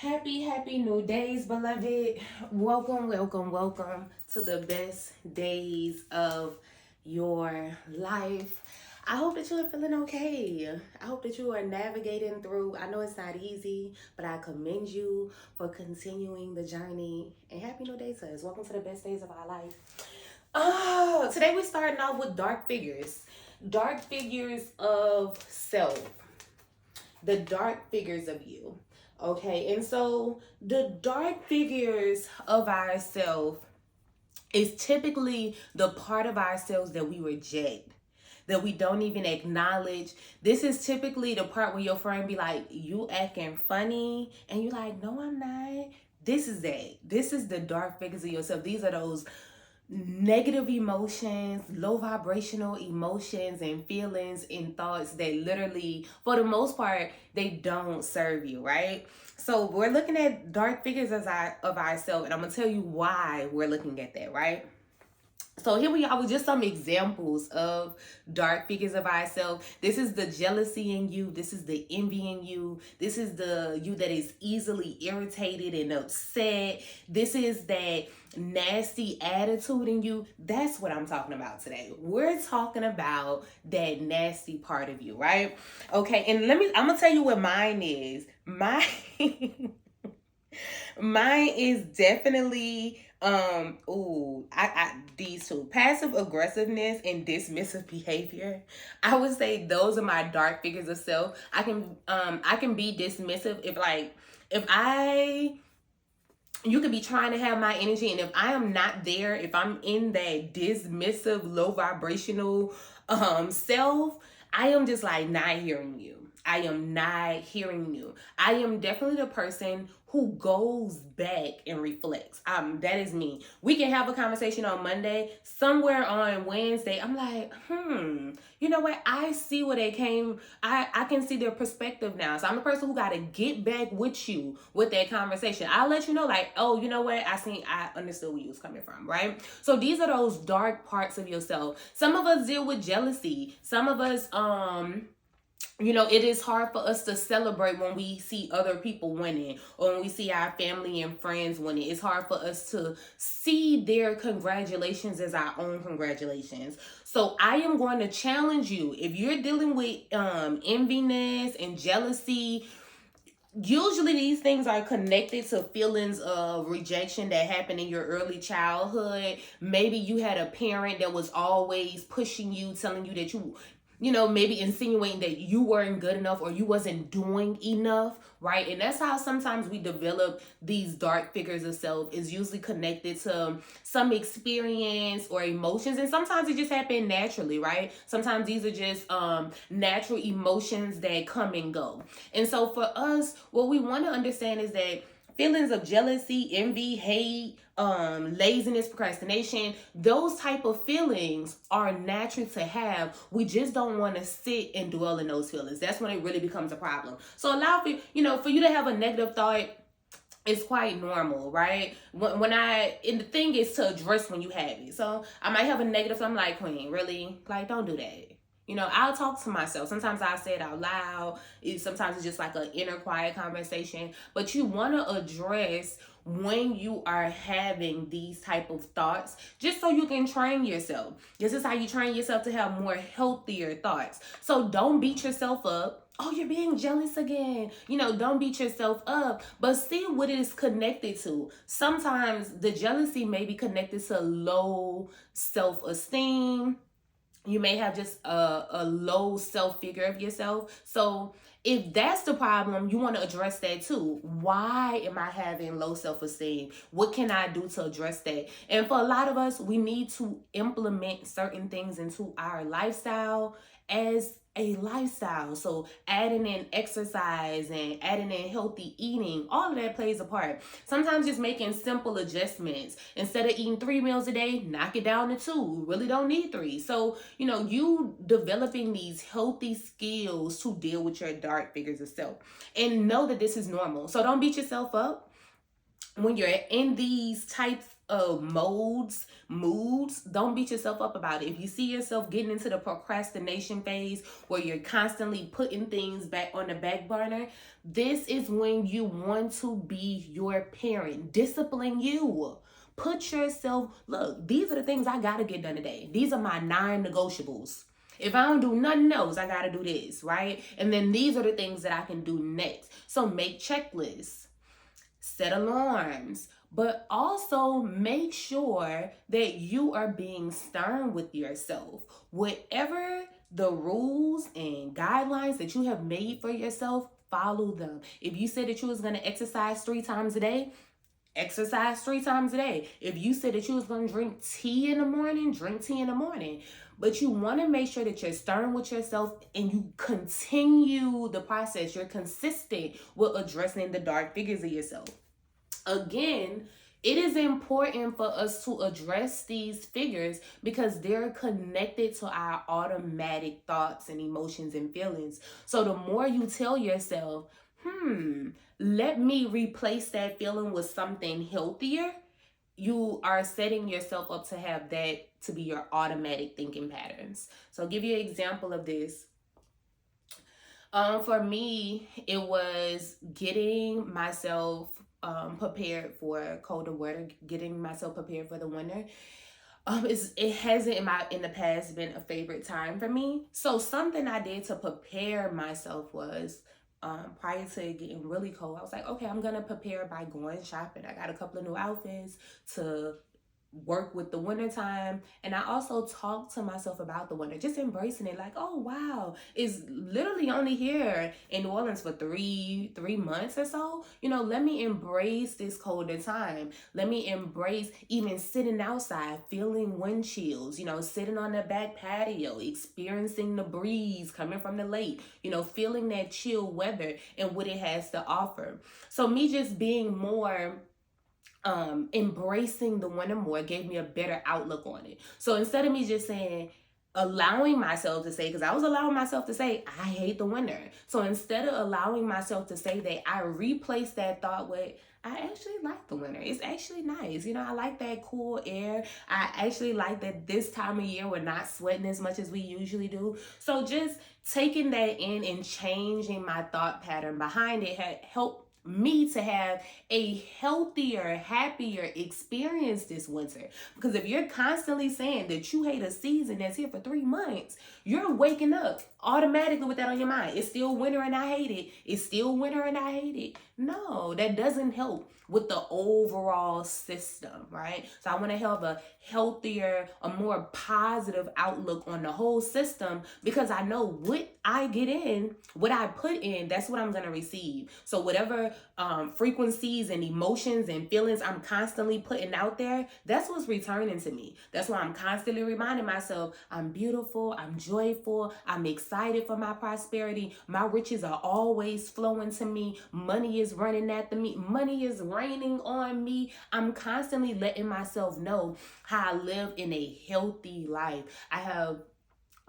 Happy new days, beloved. Welcome to the best days of your life. I hope that you are feeling okay. I hope that you are navigating through. I know it's not easy, but I commend you for continuing the journey. And happy new day to us. Welcome to the best days of our life. Today we're starting off with dark figures. Dark figures of self. The dark figures of you. Okay, and so the dark figures of ourselves is typically the part of ourselves that we reject, that we don't even acknowledge. This is typically the part where your friend be like, you acting funny, and you like, no, I'm not. This is that. This is the dark figures of yourself. These are those negative emotions, low vibrational emotions and feelings and thoughts that literally, for the most part, they don't serve you, right? So we're looking at dark figures of ourselves, and I'm gonna tell you why we're looking at that, right? So here we are with just some examples of dark figures of ourselves. This is the jealousy in you. This is the envy in you. This is the you that is easily irritated and upset. This is that nasty attitude in you. That's what I'm talking about today. We're talking about that nasty part of you, right? Okay, and I'm gonna tell you what mine is. Mine is definitely I these two, passive aggressiveness and dismissive behavior. I would say those are my dark figures of self. I can be dismissive if I you could be trying to have my energy, and if I am not there, if I'm in that dismissive low vibrational self, I am just like not hearing you. I am not hearing you. I am definitely the person who goes back and reflects. That is me. We can have a conversation on Monday. Somewhere on Wednesday, I'm like, you know what? I see where they came. I can see their perspective now. So I'm the person who gotta get back with you with that conversation. I'll let you know, like, oh, you know what? I understood where you was coming from, right? So these are those dark parts of yourself. Some of us deal with jealousy. Some of us, it is hard for us to celebrate when we see other people winning, or when we see our family and friends winning. It's hard for us to see their congratulations as our own congratulations. So I am going to challenge you. If you're dealing with enviness and jealousy, usually these things are connected to feelings of rejection that happened in your early childhood. Maybe you had a parent that was always pushing you, telling you that maybe insinuating that you weren't good enough or you wasn't doing enough, right? And that's how sometimes we develop these dark figures of self, is usually connected to some experience or emotions. And sometimes it just happen naturally, right? Sometimes these are just natural emotions that come and go. And so for us, what we want to understand is that feelings of jealousy, envy, hate, laziness, procrastination, those type of feelings are natural to have. We just don't want to sit and dwell in those feelings. That's when it really becomes a problem. So allow for you to have a negative thought. It's quite normal, right? And the thing is to address when you have it. So I might have a negative thought. I'm like, Queen, really? Like, don't do that. I'll talk to myself. Sometimes I say it out loud. Sometimes it's just like an inner quiet conversation. But you want to address when you are having these type of thoughts, just so you can train yourself. This is how you train yourself to have more healthier thoughts. So don't beat yourself up. Oh, you're being jealous again. Don't beat yourself up, but see what it is connected to. Sometimes the jealousy may be connected to low self-esteem. You may have just a low self figure of yourself. So if that's the problem, you want to address that too. Why am I having low self-esteem? What can I do to address that? And for a lot of us, we need to implement certain things into our lifestyle as a lifestyle. So adding in exercise and adding in healthy eating, all of that plays a part. Sometimes just making simple adjustments. Instead of eating 3 meals a day, knock it down to 2. Really don't need 3. So, you developing these healthy skills to deal with your dark figures of self. And know that this is normal. So don't beat yourself up when you're in these types moods, don't beat yourself up about it. If you see yourself getting into the procrastination phase where you're constantly putting things back on the back burner, this is when you want to be your parent. Discipline you. Put yourself, look, these are the things I gotta get done today. These are my non-negotiables. If I don't do nothing else, I gotta do this, right? And then these are the things that I can do next. So make checklists, set alarms, but also make sure that you are being stern with yourself. Whatever the rules and guidelines that you have made for yourself, follow them. If you said that you was going to exercise 3 times a day, exercise 3 times a day. If you said that you was going to drink tea in the morning, drink tea in the morning. But you want to make sure that you're stern with yourself and you continue the process. You're consistent with addressing the dark figures of yourself. Again, it is important for us to address these figures because they're connected to our automatic thoughts and emotions and feelings. So the more you tell yourself, let me replace that feeling with something healthier, you are setting yourself up to have that to be your automatic thinking patterns. So I'll give you an example of this. For me, it was getting myself prepared for colder weather, getting myself prepared for the winter. It hasn't in the past been a favorite time for me. So something I did to prepare myself was prior to it getting really cold, I was like, okay, I'm gonna prepare by going shopping. I got a couple of new outfits to work with the winter time, and I also talk to myself about the winter, just embracing it, like, oh wow, it's literally only here in New Orleans for three months or so. Let me embrace this colder time. Let me embrace even sitting outside, feeling wind chills, sitting on the back patio, experiencing the breeze coming from the lake, feeling that chill weather and what it has to offer. So me just being more embracing the winter more gave me a better outlook on it. So instead of me just allowing myself to say, because I was allowing myself to say, I hate the winter. So instead of allowing myself to say that, I replaced that thought with, I actually like the winter. It's actually nice. I like that cool air. I actually like that this time of year we're not sweating as much as we usually do. So just taking that in and changing my thought pattern behind it had helped me to have a healthier, happier experience this winter. Because if you're constantly saying that you hate a season that's here for 3 months, you're waking up automatically with that on your mind. It's still winter and I hate it. It's still winter and I hate it. No, that doesn't help with the overall system, right? So I want to have a healthier, a more positive outlook on the whole system, because I know what I get in, what I put in, that's what I'm going to receive. So whatever frequencies and emotions and feelings I'm constantly putting out there, that's what's returning to me. That's why I'm constantly reminding myself, I'm beautiful, I'm joyful, I'm excited for my prosperity. My riches are always flowing to me. Money is running after me. Money is raining on me. I'm constantly letting myself know how I live in a healthy life. I have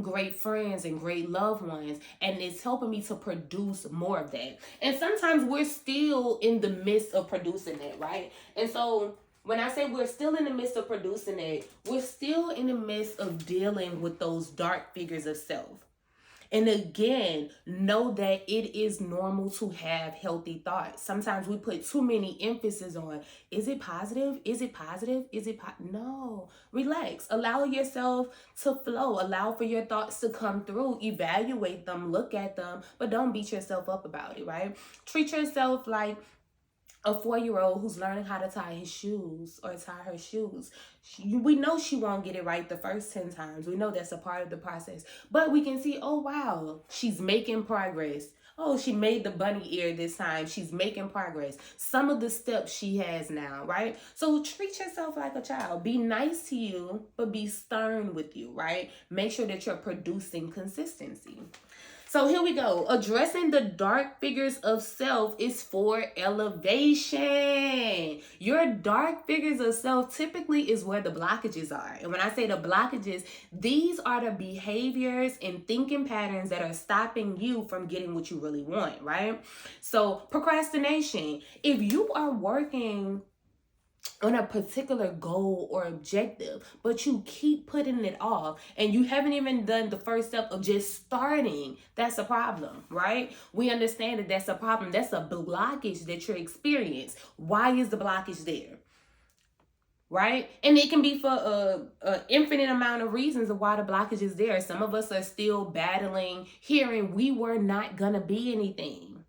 great friends and great loved ones, and it's helping me to produce more of that. And sometimes we're still in the midst of producing it, right? And so when I say we're still in the midst of producing it, we're still in the midst of dealing with those dark figures of self. And again, know that it is normal to have healthy thoughts. Sometimes we put too many emphasis on, is it positive? Is it positive? No, relax. Allow yourself to flow. Allow for your thoughts to come through. Evaluate them, look at them, but don't beat yourself up about it, right? Treat yourself like a 4-year-old who's learning how to tie his shoes or tie her shoes. We know she won't get it right the first 10 times. We know that's a part of the process. But we can see, oh, wow, she's making progress. Oh, she made the bunny ear this time. She's making progress. Some of the steps she has now, right? So treat yourself like a child. Be nice to you, but be stern with you, right? Make sure that you're producing consistency. So here we go. Addressing the dark figures of self is for elevation. Your dark figures of self typically is where the blockages are. And when I say the blockages, these are the behaviors and thinking patterns that are stopping you from getting what you really want, right? So procrastination. If you are working on a particular goal or objective, but you keep putting it off and you haven't even done the first step of just starting. That's a problem, right? We understand that that's a problem. That's a blockage that you're experiencing. Why is the blockage there? Right? And it can be for a infinite amount of reasons of why the blockage is there. Some of us are still battling hearing we were not gonna be anything.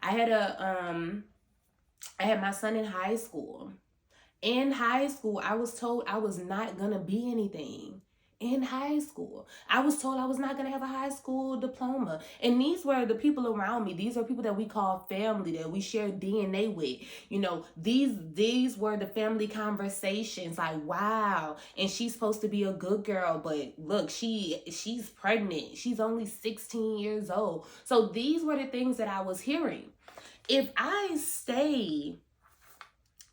I had I had my son in high school. In high school, I was told I was not going to be anything. In high school, I was told I was not going to have a high school diploma. And these were the people around me. These are people that we call family, that we share DNA with. You know, these were the family conversations. Like, wow, and she's supposed to be a good girl, but look, she's pregnant. She's only 16 years old. So these were the things that I was hearing. If I stay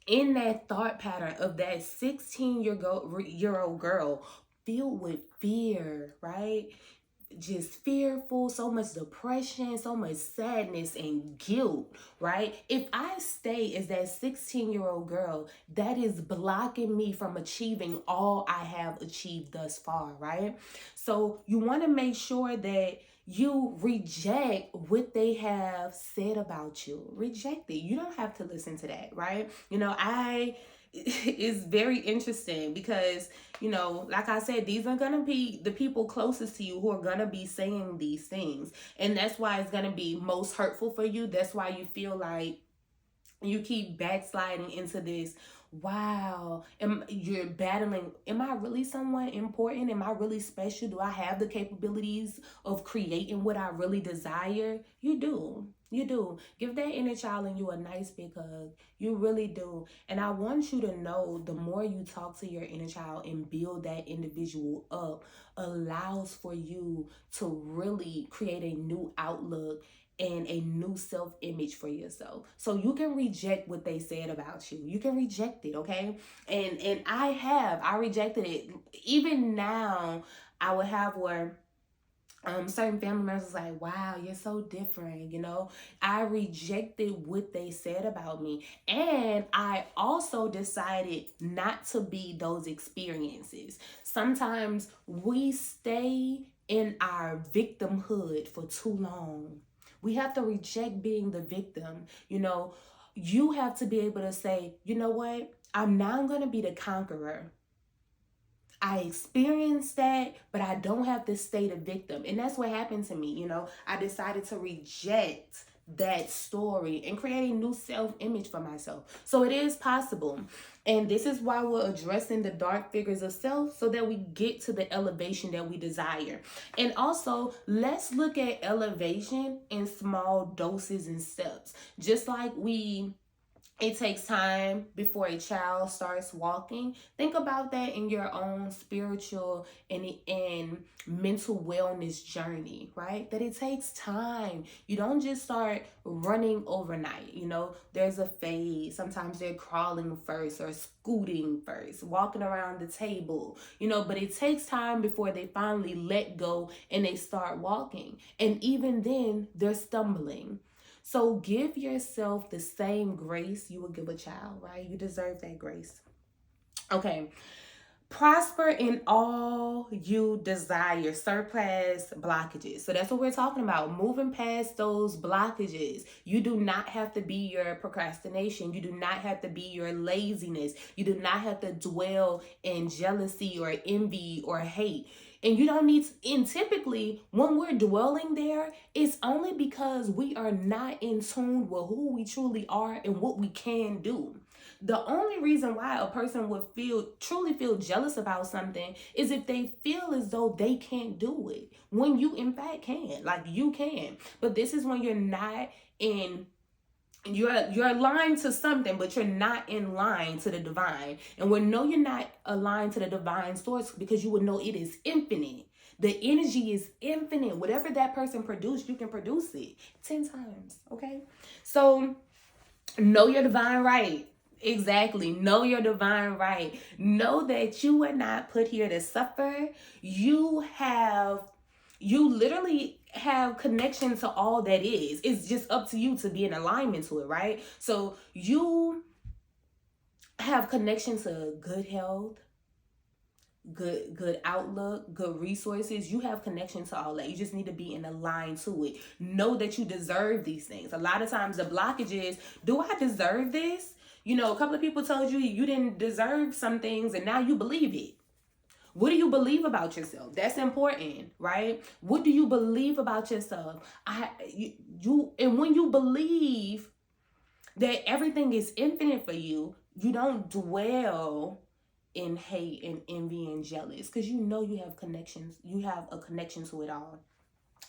in that thought pattern of that 16-year-old girl filled with fear, right? Just fearful, so much depression, so much sadness and guilt, right? If I stay as that 16-year-old girl, that is blocking me from achieving all I have achieved thus far, right? So you want to make sure that you reject what they have said about you. Reject it. You don't have to listen to that, right? You know, it's very interesting because, you know, like I said, these are going to be the people closest to you who are going to be saying these things. And that's why it's going to be most hurtful for you. That's why you feel like you keep backsliding into this. Wow, you're battling. Am I really someone important? Am I really special? Do I have the capabilities of creating what I really desire? You do. You do. Give that inner child in you a nice big hug. You really do. And I want you to know the more you talk to your inner child and build that individual up, allows for you to really create a new outlook and a new self-image for yourself. So you can reject what they said about you. You can reject it, okay? And I rejected it. Even now, I would have where certain family members was like, wow, you're so different, you know. I rejected what they said about me, and I also decided not to be those experiences. Sometimes we stay in our victimhood for too long. We have to reject being the victim. You know, you have to be able to say, you know what, I'm now going to be the conqueror. I experienced that, but I don't have to stay the victim. And that's what happened to me. You know, I decided to reject that story and create a new self-image for myself. So it is possible. And this is why we're addressing the dark figures of self, so that we get to the elevation that we desire. And also, let's look at elevation in small doses and steps. Just like it takes time before a child starts walking. Think about that in your own spiritual and mental wellness journey, right? That it takes time. You don't just start running overnight. You know, there's a phase. Sometimes they're crawling first or scooting first, walking around the table, you know, but it takes time before they finally let go and they start walking. And even then, they're stumbling. So give yourself the same grace you would give a child, right? You deserve that grace. Okay. Prosper in all you desire, surpass blockages. So that's what we're talking about, moving past those blockages. You do not have to be your procrastination. You do not have to be your laziness. You do not have to dwell in jealousy or envy or hate. And you don't need to, and typically when we're dwelling there, it's only because we are not in tune with who we truly are and what we can do. The only reason why a person would truly feel jealous about something is if they feel as though they can't do it, when you in fact can. Like, you can. But this is when you're not in, you're aligned to something, but you're not in line to the divine. And we know you're not aligned to the divine source because you would know it is infinite. The energy is infinite. Whatever that person produced, you can produce it 10 times. Okay. So know your divine right. Exactly. Know your divine right. Know that you were not put here to suffer. You literally have connection to all that is. It's just up to you to be in alignment to it, right? So you have connection to good health, good outlook, good resources. You have connection to all that. You just need to be in a line to it. Know that you deserve these things. A lot of times the blockage is, do I deserve this? You know, a couple of people told you you didn't deserve some things and now you believe it. What do you believe about yourself? That's important, right? What do you believe about yourself? And when you believe that everything is infinite for you, you don't dwell in hate and envy and jealous, because you know you have connections. You have a connection to it all.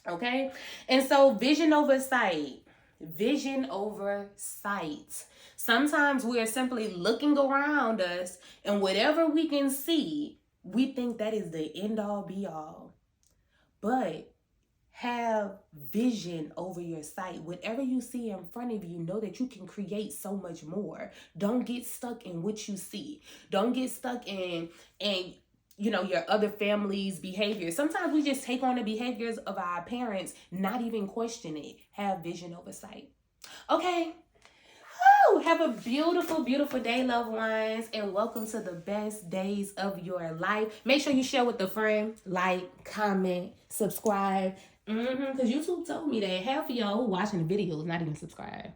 Okay? And so vision over sight. Vision over sight. Sometimes we're simply looking around us, and whatever we can see, we think that is the end all be all. But have vision over your sight. Whatever you see in front of you, know that you can create so much more. Don't get stuck in what you see. Don't get stuck in your other family's behavior. Sometimes we just take on the behaviors of our parents, not even question it. Have vision over sight. Okay. Have a beautiful, beautiful day, loved ones, and welcome to the best days of your life. Make sure you share with a friend, like, comment, subscribe. Because YouTube told me that half of y'all who watching the videos not even subscribe.